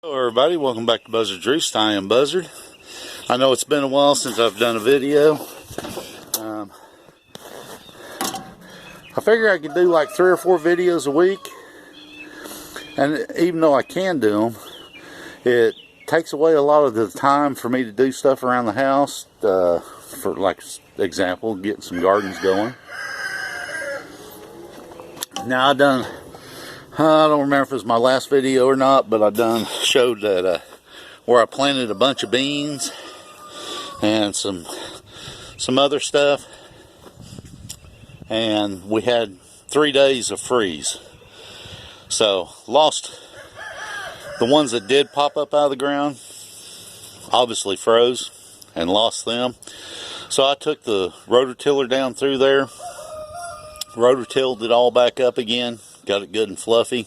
Hello everybody, welcome back to Buzzard-Roost. I am Buzzard. I know it's been a while since I've done a video. I figure I could do like 3 or 4 videos a week. And even though I can do them, it takes away a lot of the time for me to do stuff around the house. For like example, getting some gardens going. Now I don't remember if it was my last video or not, but I showed that where I planted a bunch of beans and some other stuff, and we had 3 days of freeze. So lost the ones that did pop up out of the ground, obviously froze and lost them. So I took the rototiller down through there, rototilled it all back up again, got it good and fluffy,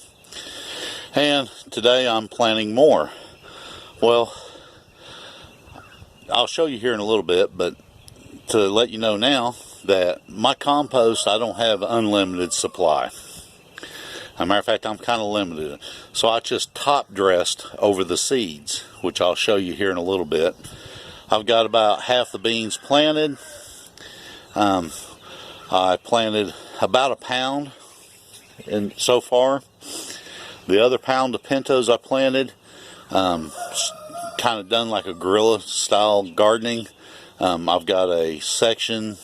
and today I'm planting more. Well, I'll show you here in a little bit, but to let you know now that my compost, I don't have unlimited supply. As a matter of fact, I'm kind of limited, so I just top dressed over the seeds, which I'll show you here in a little bit. I've got about half the beans planted. I planted about a pound so far. The other pound of pintos I planted, kind of done like a guerrilla style gardening. I've got a section,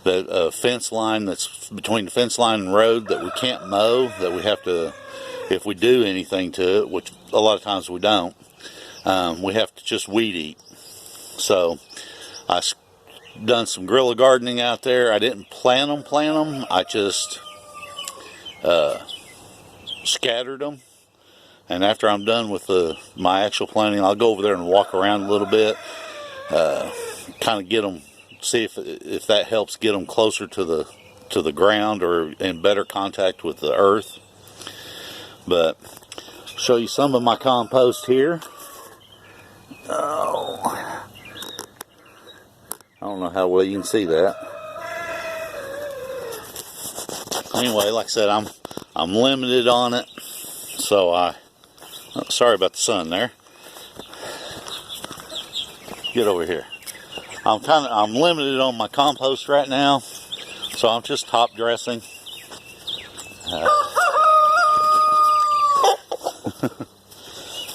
a fence line that's between the fence line and road that we can't mow, that we have to, if we do anything to it, which a lot of times we don't, we have to just weed eat. So I done some guerrilla gardening out there. I didn't plant them. I just scattered them, and after I'm done with my actual planting, I'll go over there and walk around a little bit, kind of get them, see if that helps get them closer to the ground or in better contact with the earth. But show you some of my compost here. Oh, I don't know how well you can see that. Anyway, like I said, I'm limited on it, so sorry about the sun there. Get over here. I'm limited on my compost right now, so I'm just top dressing.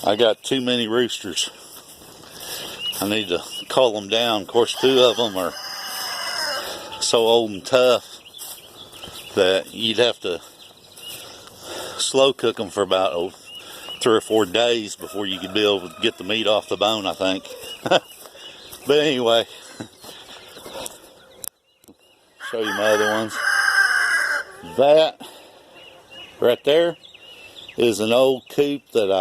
I got too many roosters. I need to cull them down. Of course, 2 of them are so old and tough that you'd have to slow cook them for about 3 or 4 days before you could be able to get the meat off the bone, I think. But anyway, show you my other ones. That right there is an old coop that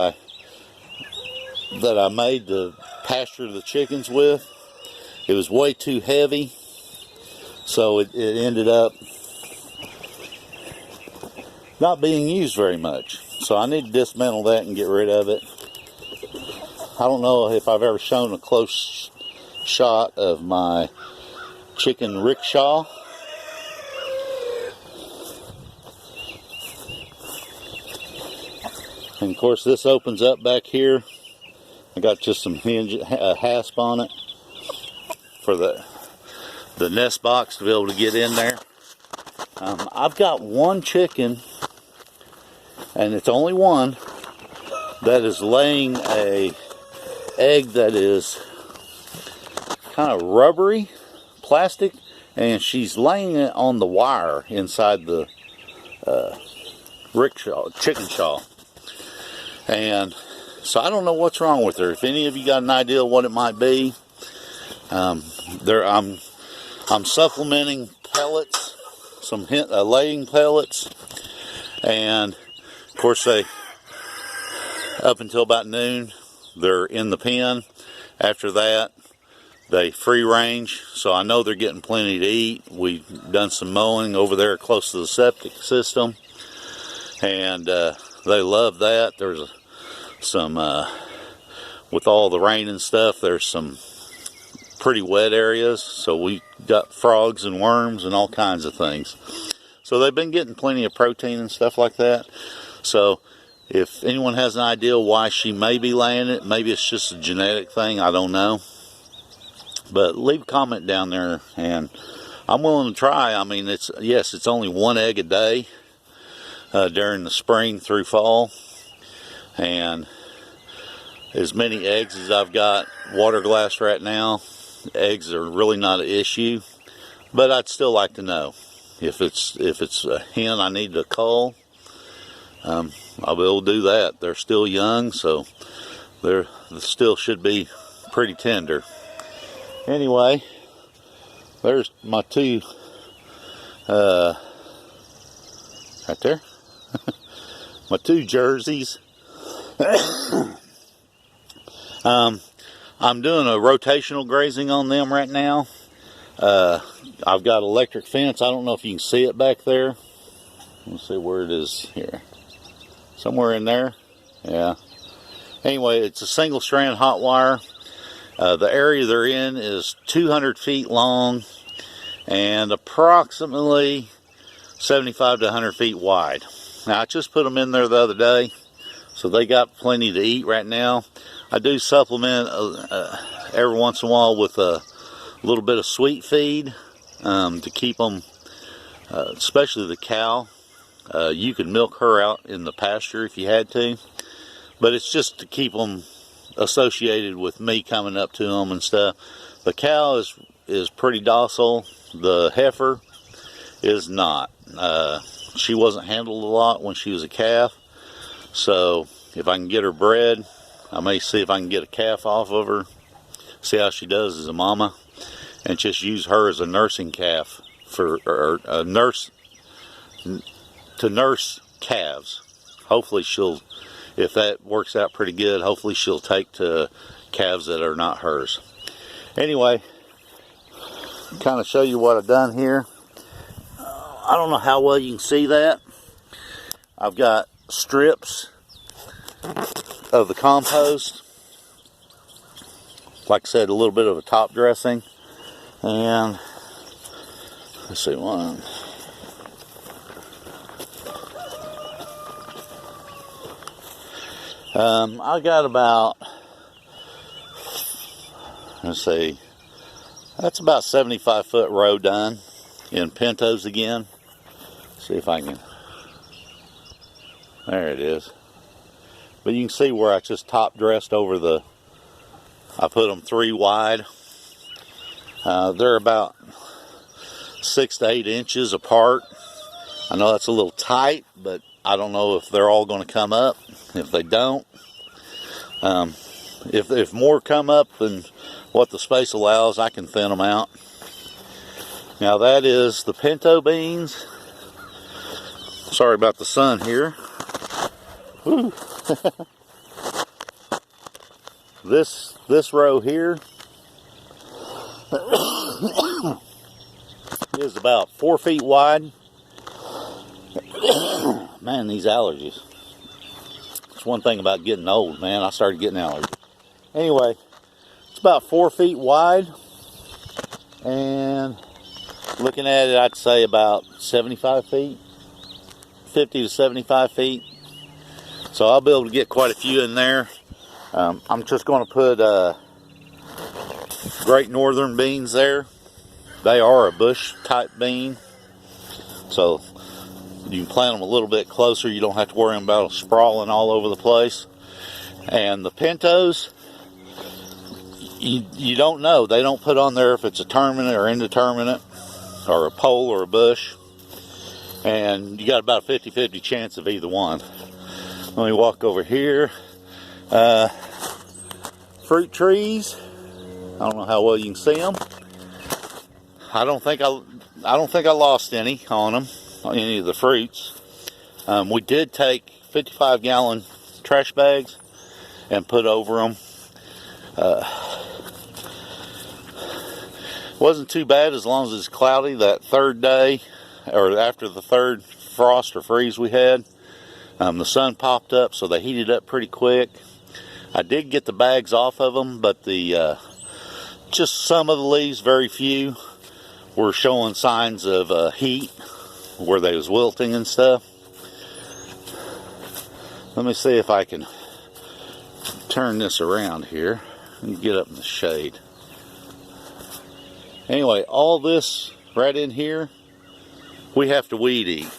I made to pasture the chickens with. It was way too heavy, so it ended up not being used very much. So I need to dismantle that and get rid of it. I don't know if I've ever shown a close shot of my chicken rickshaw. And of course this opens up back here. I got just some hasp on it for the nest box to be able to get in there. I've got one chicken, and it's only one, that is laying a egg that is kind of rubbery plastic, and she's laying it on the wire inside the chicken shaw. And so I don't know what's wrong with her. If any of you got an idea what it might be, I'm supplementing pellets, some laying pellets, and of course up until about noon they're in the pen. After that they free range, so I know they're getting plenty to eat. We've done some mowing over there close to the septic system, and they love that. There's some with all the rain and stuff, there's some pretty wet areas, so we got frogs and worms and all kinds of things. So they've been getting plenty of protein and stuff like that. So If anyone has an idea why she may be laying it, maybe it's just a genetic thing, I don't know. But leave a comment down there, and I'm willing to try. I mean, it's only 1 egg a day during the spring through fall. And as many eggs as I've got water glass right now, eggs are really not an issue. But I'd still like to know if it's a hen I need to cull. I'll be able to do that. They're still young, so they still should be pretty tender. Anyway, there's my two right there. My two jerseys. I'm doing a rotational grazing on them right now. I've got electric fence. I don't know if you can see it back there. Let's see where it is here. Somewhere in there. Yeah. Anyway, it's a single strand hot wire. The area they're in is 200 feet long and approximately 75 to 100 feet wide. Now, I just put them in there the other day, so they got plenty to eat right now. I do supplement every once in a while with a little bit of sweet feed to keep them, especially the cow. You could milk her out in the pasture if you had to, but it's just to keep them associated with me coming up to them and stuff. The cow is pretty docile. The heifer is not. She wasn't handled a lot when she was a calf, so if I can get her bred, I may see if I can get a calf off of her, see how she does as a mama, and just use her as a nursing calf or a nurse to nurse calves. Hopefully she'll, if that works out pretty good, hopefully she'll take to calves that are not hers. Anyway, kind of show you what I've done here. I don't know how well you can see that. I've got strips of the compost. Like I said, a little bit of a top dressing. And let's see, one. I got about, let's see, that's about 75-foot row done in pintos again. See if I can, there it is. But you can see where I just top dressed over the, I put them 3 wide. They're about 6 to 8 inches apart. I know that's a little tight, but I don't know if they're all going to come up. If they don't, if more come up than what the space allows, I can thin them out. Now that is the pinto beans. Sorry about the sun here. Woo. This row here is about 4 feet wide. Man, these allergies. It's one thing about getting old, man. I started getting allergies. Anyway, it's about 4 feet wide, and looking at it, I'd say about 75 feet, 50 to 75 feet. So I'll be able to get quite a few in there. I'm just going to put Great Northern beans there. They are a bush type bean, so you can plant them a little bit closer. You don't have to worry about them sprawling all over the place. And the pintos, you don't know. They don't put on there if it's a terminate or indeterminate, or a pole or a bush. And you got about a 50-50 chance of either one. Let me walk over here. Fruit trees. I don't know how well you can see them. I don't think I lost any on them, on any of the fruits. We did take 55-gallon trash bags and put over them. Wasn't too bad as long as it's cloudy. That third day, or after the third frost or freeze we had, the sun popped up, so they heated up pretty quick. I did get the bags off of them, but just some of the leaves, very few, were showing signs of heat, where they was wilting and stuff. Let me see if I can turn this around here and get up in the shade. Anyway, all this right in here, we have to weed eat.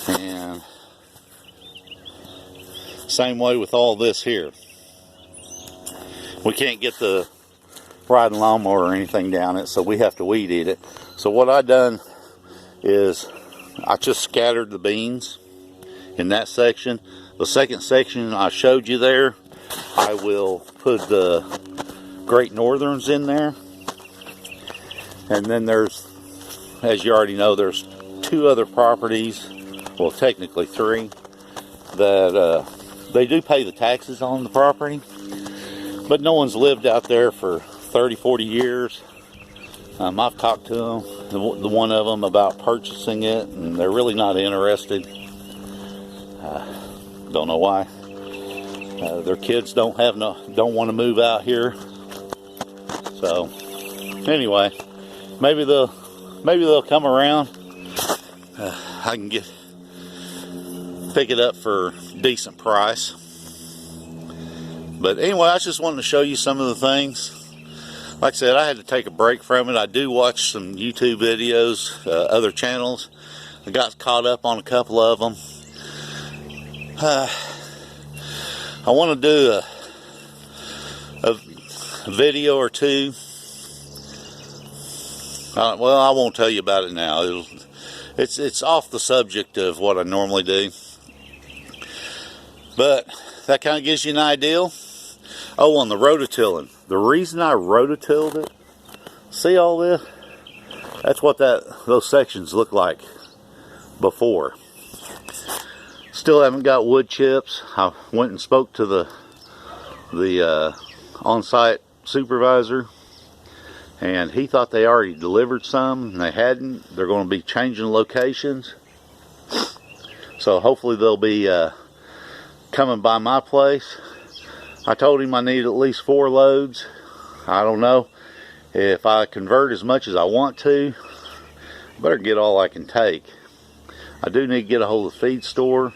And same way with all this here. We can't get the riding lawnmower or anything down it, so we have to weed eat it. So what I done is I just scattered the beans in that section. The second section I showed you there, I will put the Great Northerns in there. And then there's, as you already know, there's 2 other properties, well technically 3, that they do pay the taxes on the property, but no one's lived out there for 30-40 years. I've talked to them, the one of them, about purchasing it, and they're really not interested. Don't know why. Their kids don't want to move out here. So anyway, maybe they'll come around. I can pick it up for a decent price. But anyway, I just wanted to show you some of the things. Like I said, I had to take a break from it. I do watch some YouTube videos, other channels. I got caught up on a couple of them. I want to do a video or 2. Well, I won't tell you about it now. It's off the subject of what I normally do. But that kind of gives you an idea. Oh, on the rototilling. The reason I rototilled it, see all this? That's what those sections look like before. Still haven't got wood chips. I went and spoke to the on-site supervisor, and he thought they already delivered some, and they hadn't. They're going to be changing locations. So hopefully they'll be coming by my place. I told him I need at least 4 loads. I don't know if I convert as much as I want to. Better get all I can take. I do need to get a hold of the feed store,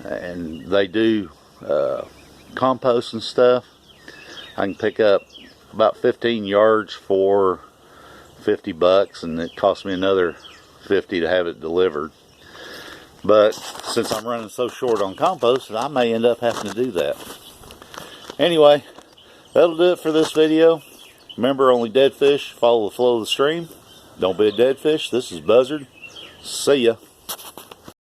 and they do compost and stuff. I can pick up about 15 yards for $50, and it costs me another $50 to have it delivered. But since I'm running so short on compost, I may end up having to do that. Anyway, that'll do it for this video. Remember, only dead fish follow the flow of the stream. Don't be a dead fish. This is Buzzard. See ya.